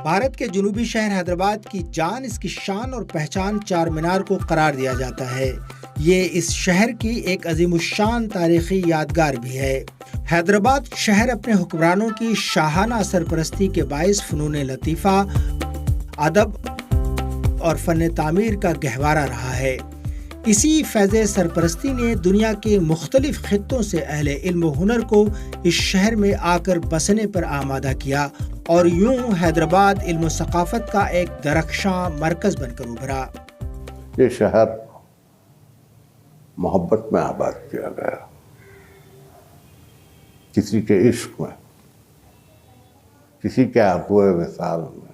भारत के जनूबी शहर हैदराबाद की जान, इसकी शान और पहचान चार मीनार को करार दिया जाता है। ये इस शहर की एक अजीमुश्शान तारीखी यादगार भी है। हैदराबाद शहर अपने हुक्मरानों की शाहाना सरपरस्ती के बाइस फ़नून लतीफ़ा, अदब और फ़न तामीर का गहवारा रहा है। इसी फैज़ सरपरस्ती ने दुनिया के मुख्तलिफ खित्तों से अहले इल्म हुनर को इस शहर में आकर बसने पर आमादा किया और यूं हैदराबाद इल्म सकाफत का एक दरख्शां मरकज़ बनकर उभरा। ये शहर मोहब्बत में आबाद किया गया, किसी के इश्क में, किसी के आबुए विसाल में,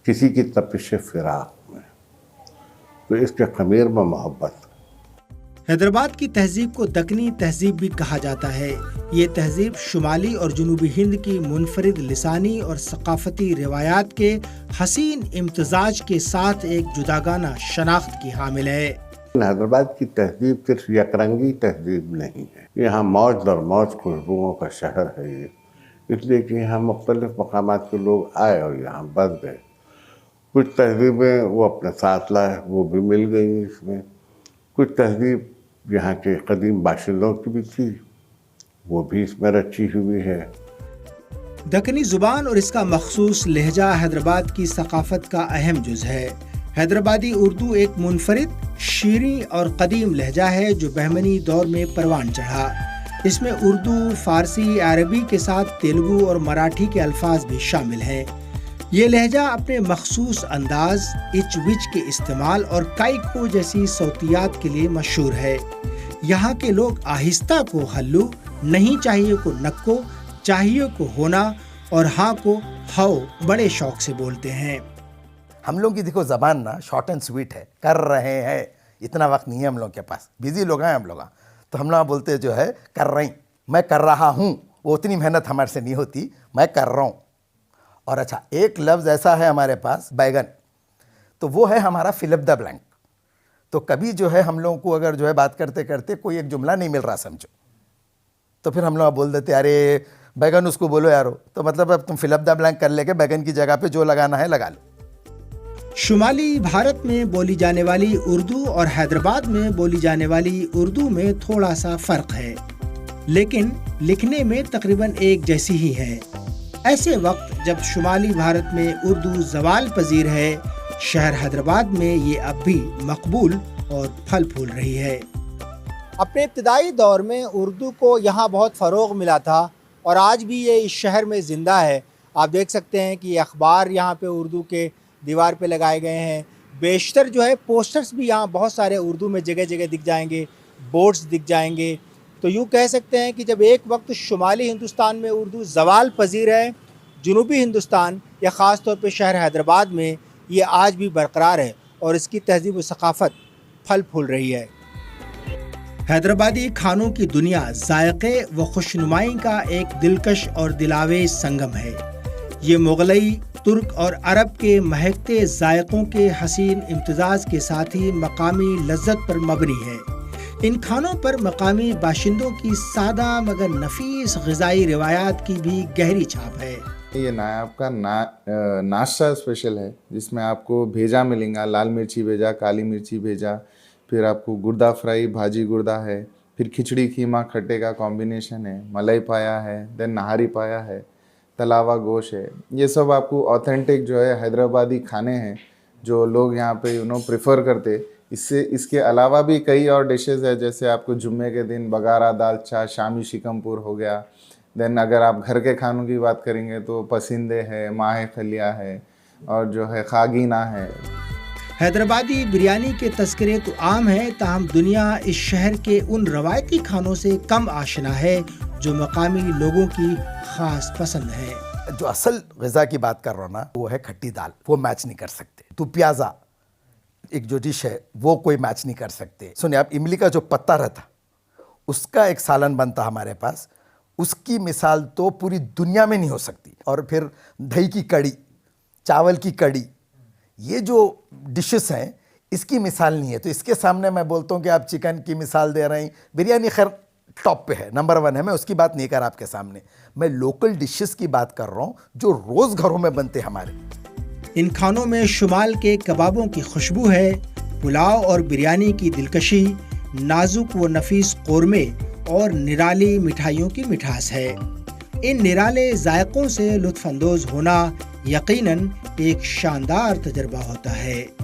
किसी की तपिश फिराक में, तो इसके खमीर में मोहब्बत। हैदराबाद की तहजीब को दक्कनी तहजीब भी कहा जाता है। ये तहजीब शुमाली और जनूबी हिंद की मुनफरिद लिसानी और सकाफती रिवायात के हसीन इम्तजाज के साथ एक जुदागाना शनाख्त की हामिल है। हैदराबाद की तहजीब सिर्फ यकरंगी तहजीब नहीं है, यहाँ मौज दर मौज खुशबुओं का शहर है ये, इसलिए कि यहाँ मुख्तलिफ मकामात के लोग आए और यहाँ बस गए। कुछ तहजीबें वो अपने साथ लाए, वो भी मिल गई इसमें। कुछ तहजीब यहाँ के कदीम बाशिंदों की भी थी, वो भी इसमें रची हुई है। दक्कनी ज़ुबान और इसका मखसूस लहजा हैदराबाद की सकाफत का अहम जुज़ है। हैदराबादी उर्दू एक मुनफरिद, शीरी और कदीम लहजा है जो बहमनी दौर में परवान चढ़ा। इसमें उर्दू, फारसी, अरबी के साथ तेलुगु और मराठी के अल्फाज भी शामिल हैं। ये लहजा अपने मखसूस अंदाज, इच विच के इस्तेमाल और काइको जैसी सौतियात के लिए मशहूर है। यहाँ के लोग आहिस्ता को हल्लू, नहीं चाहिए को नक्को, चाहिए को होना और हाँ को हाओ बड़े शौक से बोलते हैं। हम लोग की देखो ज़बान ना शॉर्ट एंड स्वीट है, कर रहे हैं, इतना वक्त नहीं है हम लोग के पास, बिजी लोग हैं हम लोग, तो हम लोग बोलते जो है कर रही, मैं कर रहा हूँ, वो उतनी मेहनत हमारे से नहीं होती, मैं कर रहा हूँ। और अच्छा, एक लफ्ज़ ऐसा है हमारे पास बैगन, तो वो है हमारा फिल अप द ब्लैंक। तो कभी जो है हम लोगों को अगर जो है बात करते करते कोई एक जुमला नहीं मिल रहा समझो, तो फिर हम लोग बोल देते अरे बैगन उसको बोलो यारो, तो मतलब अब तुम फिल अप द ब्लैंक कर लेके बैगन की जगह पे जो लगाना है लगा लो। शुमाली भारत में बोली जाने वाली उर्दू और हैदराबाद में बोली जाने वाली उर्दू में थोड़ा सा फ़र्क है, लेकिन लिखने में तकरीबन एक जैसी ही है। ऐसे वक्त जब शुमाली भारत में उर्दू ज़वाल पजीर है, शहर हैदराबाद में ये अब भी मकबूल और फल फूल रही है। अपने इब्तदाई दौर में उर्दू को यहाँ बहुत फ़रोग़ मिला था और आज भी ये इस शहर में ज़िंदा है। आप देख सकते हैं कि अखबार यहाँ पे उर्दू के दीवार पे लगाए गए हैं। बेशतर जो है पोस्टर्स भी यहाँ बहुत सारे उर्दू में जगह जगह दिख जाएंगे, बोर्ड्स दिख जाएंगे। तो यूँ कह सकते हैं कि जब एक वक्त शुमाली हिंदुस्तान में उर्दू ज़वाल पजीर है, जनूबी हिंदुस्तान या ख़ास तौर पे शहर हैदराबाद में ये आज भी बरकरार है और इसकी तहज़ीब व सकाफ़त फल फूल रही है। हैदराबादी खानों की दुनिया जायक़े व खुशनुमाई का एक दिलकश और दिलावेज संगम है। ये मुग़लई, तुर्क और अरब के महकते जायक़ों के हसीन इम्तिज़ाज के साथ ही मकामी लज्जत पर मबनी है। इन खानों पर मकामी बाशिंदों की सादा मगर नफीस ग़िज़ाई रिवायात की भी गहरी छाप है। ये नायाब का नाश्ता स्पेशल है, जिसमें आपको भेजा मिलेगा, लाल मिर्ची भेजा, काली मिर्ची भेजा, फिर आपको गुर्दा फ्राई, भाजी गुर्दा है, फिर खिचड़ी कीमा खट्टे का कॉम्बिनेशन है, मलाई पाया है, देन नहारी पाया है, तलावा गोश है। ये सब आपको ऑथेंटिक जो है हैदराबादी खाने हैं जो लोग यहाँ पे प्रेफर करते। इसके अलावा भी कई और डिशेस है, जैसे आपको जुम्मे के दिन बगारा दाल चा, शामी शिकमपुर हो गया। देन अगर आप घर के खानों की बात करेंगे तो पसंदे है, माहे खलिया है और जो है खागीना है। हैदराबादी बिरयानी के तस्करे तो आम है, ताहम दुनिया इस शहर के उन रवायती खानों से कम आशना है जो मकामी लोगों की खास पसंद है। जो असल ग़िज़ा की बात कर रहा हूँ ना, वो है खट्टी दाल, वो मैच नहीं कर सकते। तो प्याज़ा एक जो डिश है वो कोई मैच नहीं कर सकते। सुनिए आप, इमली का जो पत्ता रहता उसका एक सालन बनता हमारे पास, उसकी मिसाल तो पूरी दुनिया में नहीं हो सकती। और फिर दही की कड़ी, चावल की कड़ी, ये जो डिशेस हैं इसकी मिसाल नहीं है। तो इसके सामने मैं बोलता हूँ कि आप चिकन की मिसाल दे रहे हैं, बिरयानी खैर टॉप पे है, नंबर 1 है। मैं उसकी बात नहीं कर रहा आपके सामने, मैं लोकल डिशेस की बात कर रहा हूँ जो रोज घरों में बनते हमारे। इन खानों में शुमाल के कबाबों की खुशबू है, पुलाव और बिरयानी की दिलकशी, नाजुक व नफीस कोरमे और निराली मिठाइयों की मिठास है। इन निराले जायकों से लुत्फ अंदोज होना यकीनन एक शानदार तजुर्बा होता है।